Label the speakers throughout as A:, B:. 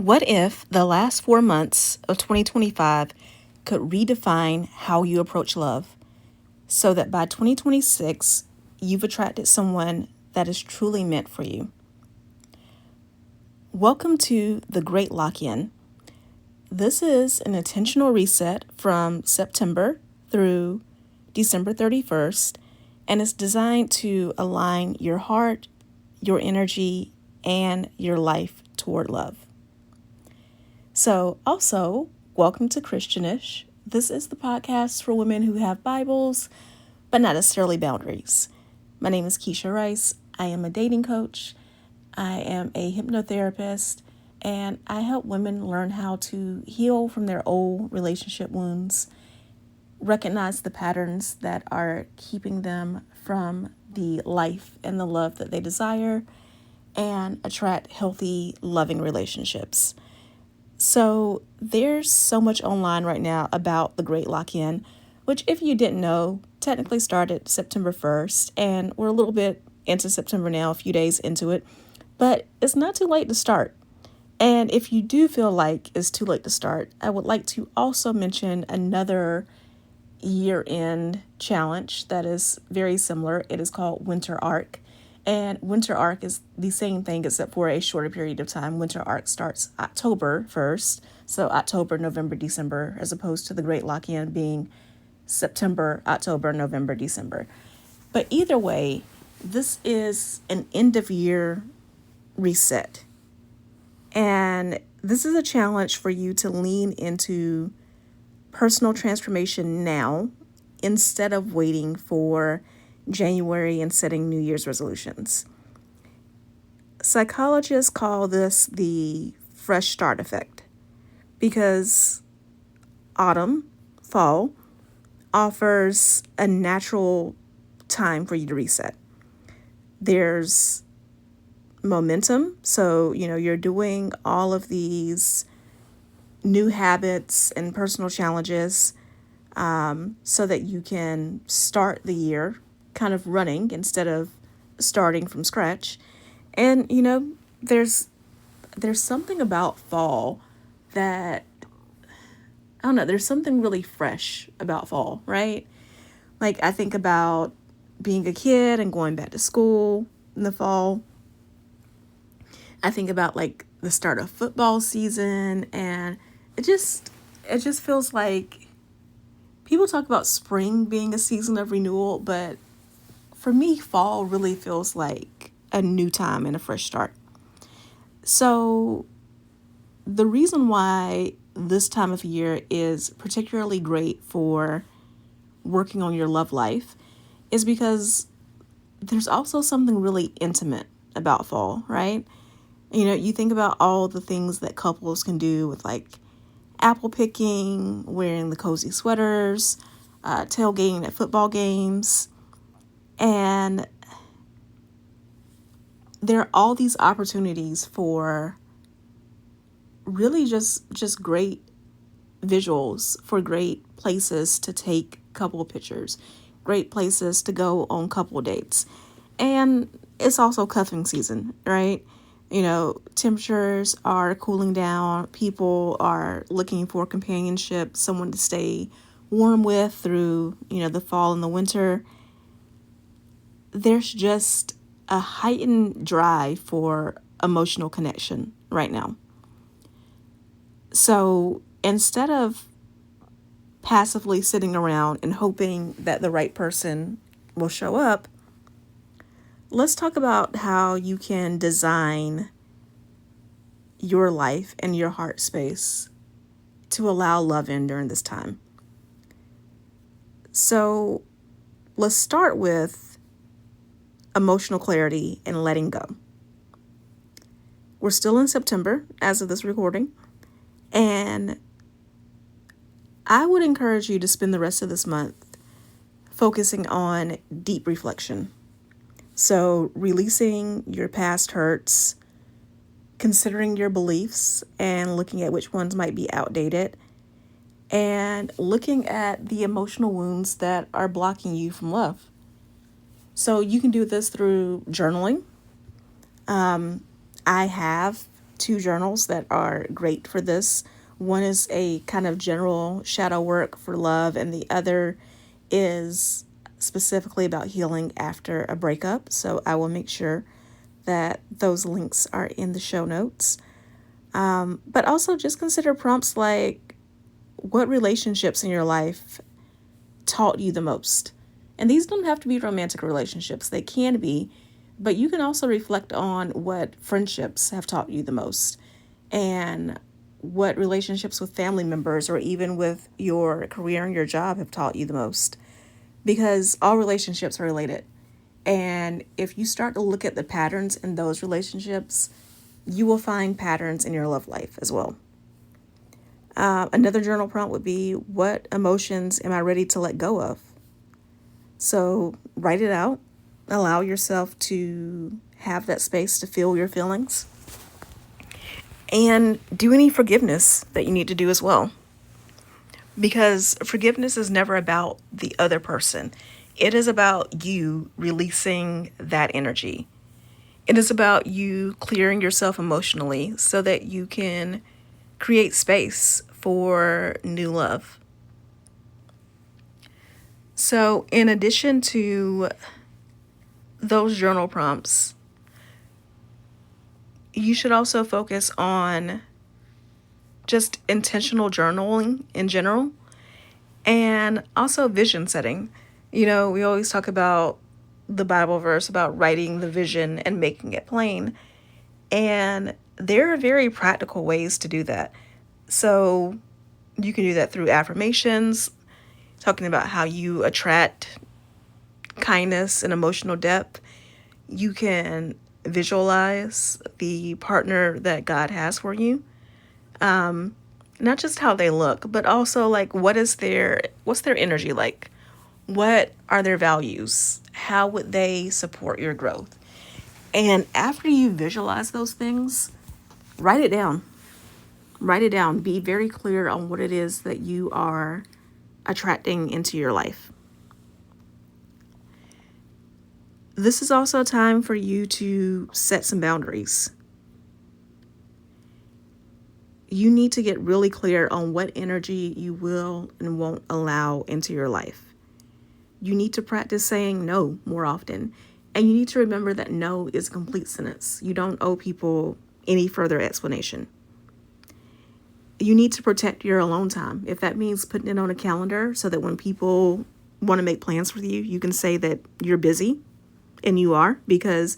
A: What if the last 4 months of 2025 could redefine how you approach love so that by 2026, you've attracted someone that is truly meant for you? Welcome to the Great Lock-In. This is an intentional reset from September through December 31st, and it's designed to align your heart, your energy, and your life toward love. So, also, welcome to Christianish. This is the podcast for women who have Bibles, but not necessarily boundaries. My name is Keshia Rice. I am a dating coach. I am a hypnotherapist, and I help women learn how to heal from their old relationship wounds, recognize the patterns that are keeping them from the life and the love that they desire, and attract healthy, loving relationships. So there's so much online right now about the Great Lock-In, which, if you didn't know, technically started September 1st, and we're a little bit into September now, a few days into it, but it's not too late to start. And if you do feel like it's too late to start, I would like to also mention another year-end challenge that is very similar. It is called Winter Arc. And Winter Arc is the same thing except for a shorter period of time. Winter Arc starts October 1st, so October, November, December, as opposed to the Great Lock-In being September, October, November, December. But either way, this is an end-of-year reset. And this is a challenge for you to lean into personal transformation now instead of waiting for January and setting New Year's resolutions. Psychologists call this the fresh start effect because autumn, fall, offers a natural time for you to reset. There's momentum, so you're doing all of these new habits and personal challenges so that you can start the year kind of running instead of starting from scratch. And there's something about fall that, I don't know, there's something really fresh about fall, right? Like, I think about being a kid and going back to school in the fall. I think about like the start of football season, and it just feels like people talk about spring being a season of renewal, but for me, fall really feels like a new time and a fresh start. So the reason why this time of year is particularly great for working on your love life is because there's also something really intimate about fall, right? You think about all the things that couples can do with like apple picking, wearing the cozy sweaters, tailgating at football games. And there are all these opportunities for really just great visuals, for great places to take couple pictures, great places to go on couple dates. And it's also cuffing season, right? Temperatures are cooling down. People are looking for companionship, someone to stay warm with through, the fall and the winter. There's just a heightened drive for emotional connection right now. So instead of passively sitting around and hoping that the right person will show up, let's talk about how you can design your life and your heart space to allow love in during this time. So let's start with emotional clarity and letting go. We're still in September as of this recording, and I would encourage you to spend the rest of this month focusing on deep reflection. So releasing your past hurts, considering your beliefs and looking at which ones might be outdated, and looking at the emotional wounds that are blocking you from love. So you can do this through journaling. I have two journals that are great for this. One is a kind of general shadow work for love, and the other is specifically about healing after a breakup. So I will make sure that those links are in the show notes. But also just consider prompts like, what relationships in your life taught you the most? And these don't have to be romantic relationships, they can be, but you can also reflect on what friendships have taught you the most, and what relationships with family members or even with your career and your job have taught you the most. Because all relationships are related. And if you start to look at the patterns in those relationships, you will find patterns in your love life as well. Another journal prompt would be, what emotions am I ready to let go of? So write it out. Allow yourself to have that space to feel your feelings. And do any forgiveness that you need to do as well. Because forgiveness is never about the other person. It is about you releasing that energy. It is about you clearing yourself emotionally so that you can create space for new love. So, in addition to those journal prompts, you should also focus on just intentional journaling in general, and also vision setting. We always talk about the Bible verse about writing the vision and making it plain. And there are very practical ways to do that. So you can do that through affirmations, talking about how you attract kindness and emotional depth. You can visualize the partner that God has for you. Not just how they look, but also like what's their energy like? What are their values? How would they support your growth? And after you visualize those things, write it down. Write it down. Be very clear on what it is that you are attracting into your life. This is also a time for you to set some boundaries. You need to get really clear on what energy you will and won't allow into your life. You need to practice saying no more often. And you need to remember that no is a complete sentence. You don't owe people any further explanation. You need to protect your alone time. If that means putting it on a calendar so that when people want to make plans with you, you can say that you're busy, and you are, because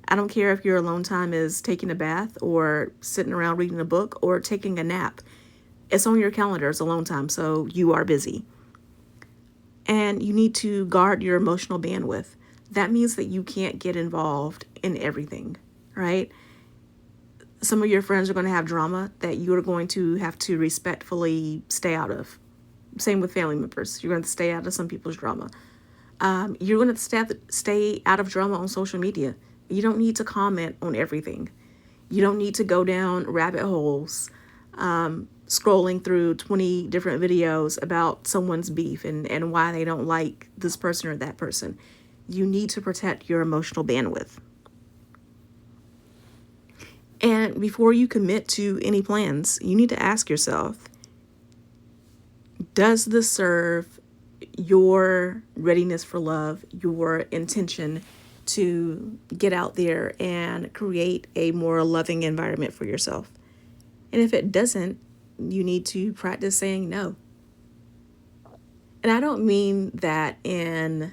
A: I don't care if your alone time is taking a bath or sitting around reading a book or taking a nap. It's on your calendar as alone time, so you are busy. And you need to guard your emotional bandwidth. That means that you can't get involved in everything, right? Some of your friends are going to have drama that you're going to have to respectfully stay out of. Same with family members. You're going to stay out of some people's drama. You're going to stay out of drama on social media. You don't need to comment on everything. You don't need to go down rabbit holes, scrolling through 20 different videos about someone's beef and why they don't like this person or that person. You need to protect your emotional bandwidth. And before you commit to any plans, you need to ask yourself, does this serve your readiness for love, your intention to get out there and create a more loving environment for yourself? And if it doesn't, you need to practice saying no. And I don't mean that in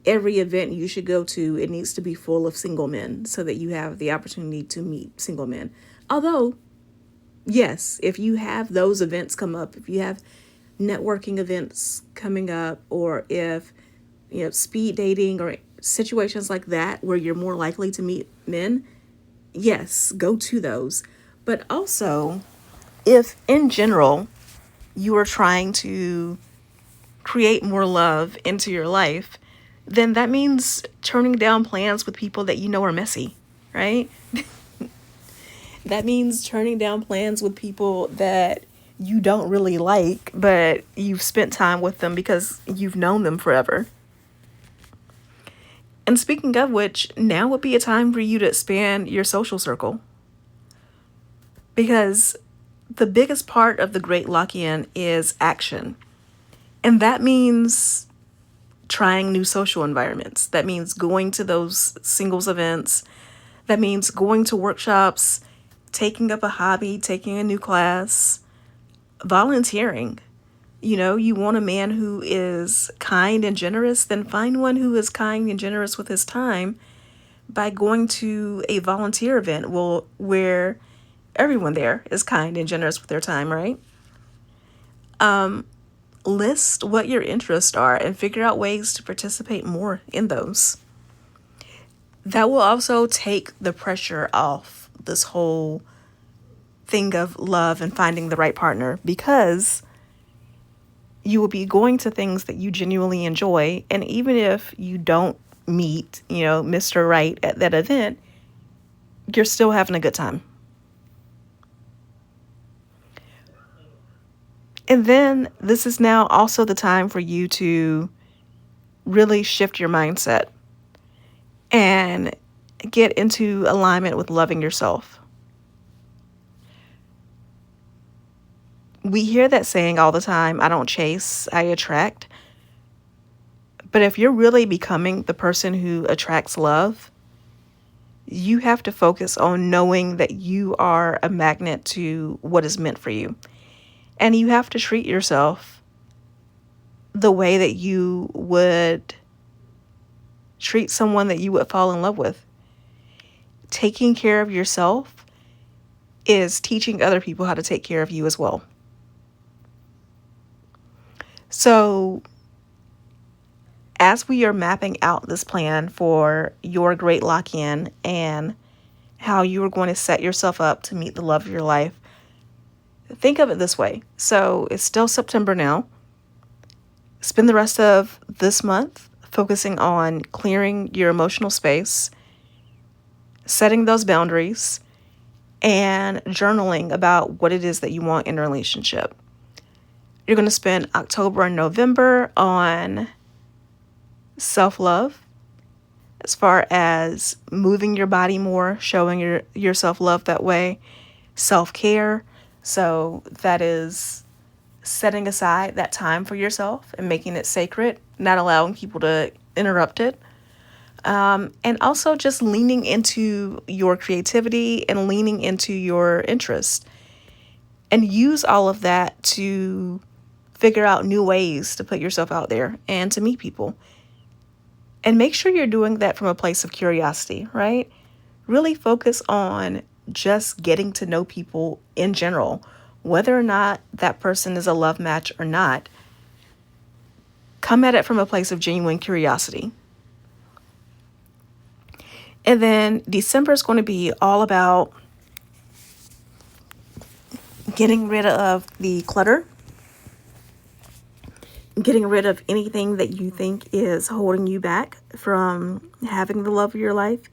A: every event you should go to, it needs to be full of single men so that you have the opportunity to meet single men. Although, yes, if you have those events come up, if you have networking events coming up, or if speed dating or situations like that where you're more likely to meet men, yes, go to those. But also, if in general you are trying to create more love into your life, then that means turning down plans with people that you know are messy, right? That means turning down plans with people that you don't really like, but you've spent time with them because you've known them forever. And speaking of which, now would be a time for you to expand your social circle. because the biggest part of the Great Lock-In is action. And that means trying new social environments. That means going to those singles events. That means going to workshops, taking up a hobby, taking a new class, volunteering. You want a man who is kind and generous, then find one who is kind and generous with his time by going to a volunteer event where everyone there is kind and generous with their time, right? List what your interests are and figure out ways to participate more in those. That will also take the pressure off this whole thing of love and finding the right partner, because you will be going to things that you genuinely enjoy. And even if you don't meet, Mr. Right at that event, you're still having a good time. And then this is now also the time for you to really shift your mindset and get into alignment with loving yourself. We hear that saying all the time, I don't chase, I attract. But if you're really becoming the person who attracts love, you have to focus on knowing that you are a magnet to what is meant for you. And you have to treat yourself the way that you would treat someone that you would fall in love with. Taking care of yourself is teaching other people how to take care of you as well. So, as we are mapping out this plan for your Great Lock-In and how you are going to set yourself up to meet the love of your life, think of it this way. So it's still September now. Spend the rest of this month focusing on clearing your emotional space, setting those boundaries, and journaling about what it is that you want in a relationship. You're going to spend October and November on self-love, as far as moving your body more, showing your self-love that way, self-care. So that is setting aside that time for yourself and making it sacred, not allowing people to interrupt it. And also just leaning into your creativity and leaning into your interest. And use all of that to figure out new ways to put yourself out there and to meet people. And make sure you're doing that from a place of curiosity, right? Really focus on just getting to know people in general, whether or not that person is a love match or not. Come at it from a place of genuine curiosity. And then December is going to be all about getting rid of the clutter, getting rid of anything that you think is holding you back from having the love of your life.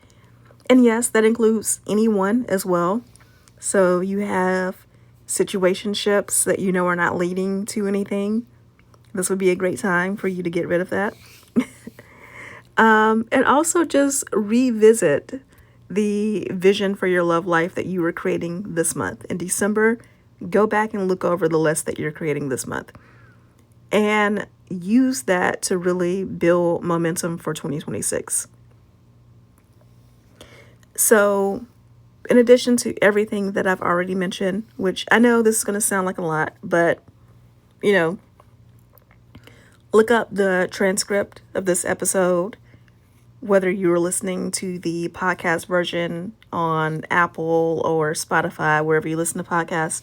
A: And yes, that includes anyone as well. So you have situationships that you know are not leading to anything. This would be a great time for you to get rid of that. And also just revisit the vision for your love life that you were creating this month. In December, go back and look over the list that you're creating this month. And use that to really build momentum for 2026. So, in addition to everything that I've already mentioned, which I know this is going to sound like a lot, but, look up the transcript of this episode, whether you're listening to the podcast version on Apple or Spotify, wherever you listen to podcasts,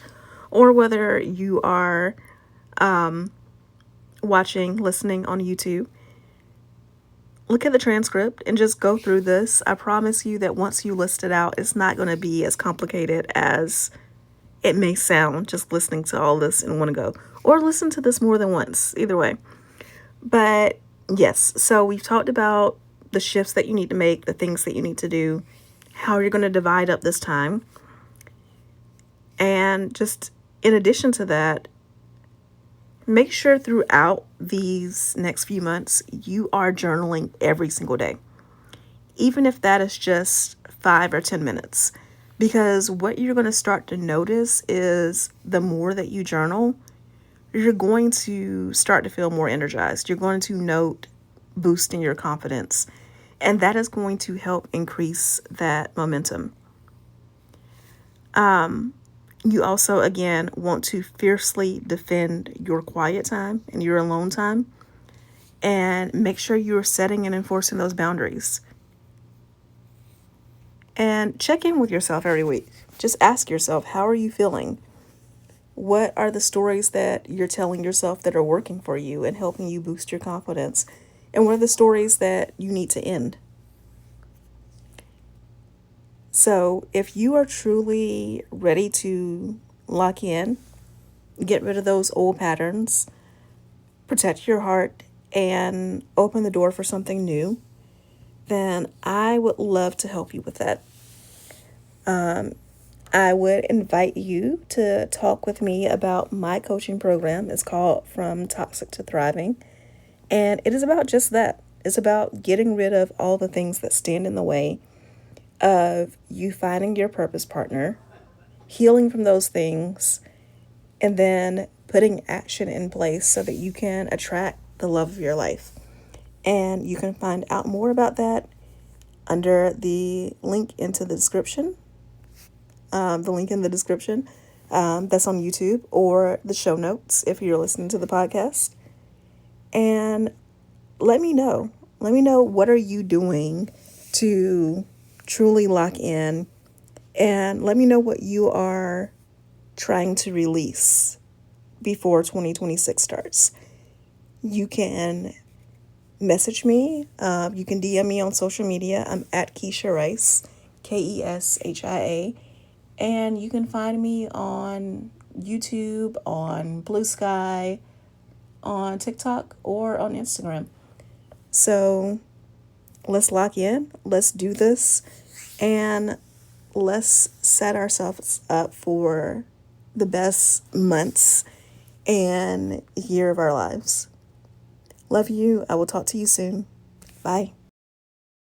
A: or whether you are listening on YouTube. Look at the transcript and just go through this. I promise you that once you list it out, it's not going to be as complicated as it may sound just listening to all this in one go. Or listen to this more than once, either way. But yes, so we've talked about the shifts that you need to make, the things that you need to do, how you're going to divide up this time. And just in addition to that, make sure throughout these next few months, you are journaling every single day. Even if that is just 5 or 10 minutes. Because what you're going to start to notice is the more that you journal, you're going to start to feel more energized. You're going to note boosting your confidence, and that is going to help increase that momentum. You also, again, want to fiercely defend your quiet time and your alone time, and make sure you're setting and enforcing those boundaries. And check in with yourself every week. Just ask yourself, how are you feeling? What are the stories that you're telling yourself that are working for you and helping you boost your confidence? And what are the stories that you need to end? So, if you are truly ready to lock in, get rid of those old patterns, protect your heart, and open the door for something new, then I would love to help you with that. I would invite you to talk with me about my coaching program. It's called From Toxic to Thriving. And it is about just that. It's about getting rid of all the things that stand in the way of you finding your purpose partner, healing from those things, and then putting action in place so that you can attract the love of your life. And you can find out more about that under the link into the description. The link in the description that's on YouTube, or the show notes if you're listening to the podcast. And let me know. Let me know, what are you doing to truly lock in, and let me know what you are trying to release before 2026 starts. You can message me. You can DM me on social media. I'm at Keshia Rice, Keshia. And you can find me on YouTube, on Blue Sky, on TikTok, or on Instagram. So let's lock in. Let's do this. And let's set ourselves up for the best months and year of our lives. Love you. I will talk to you soon. Bye.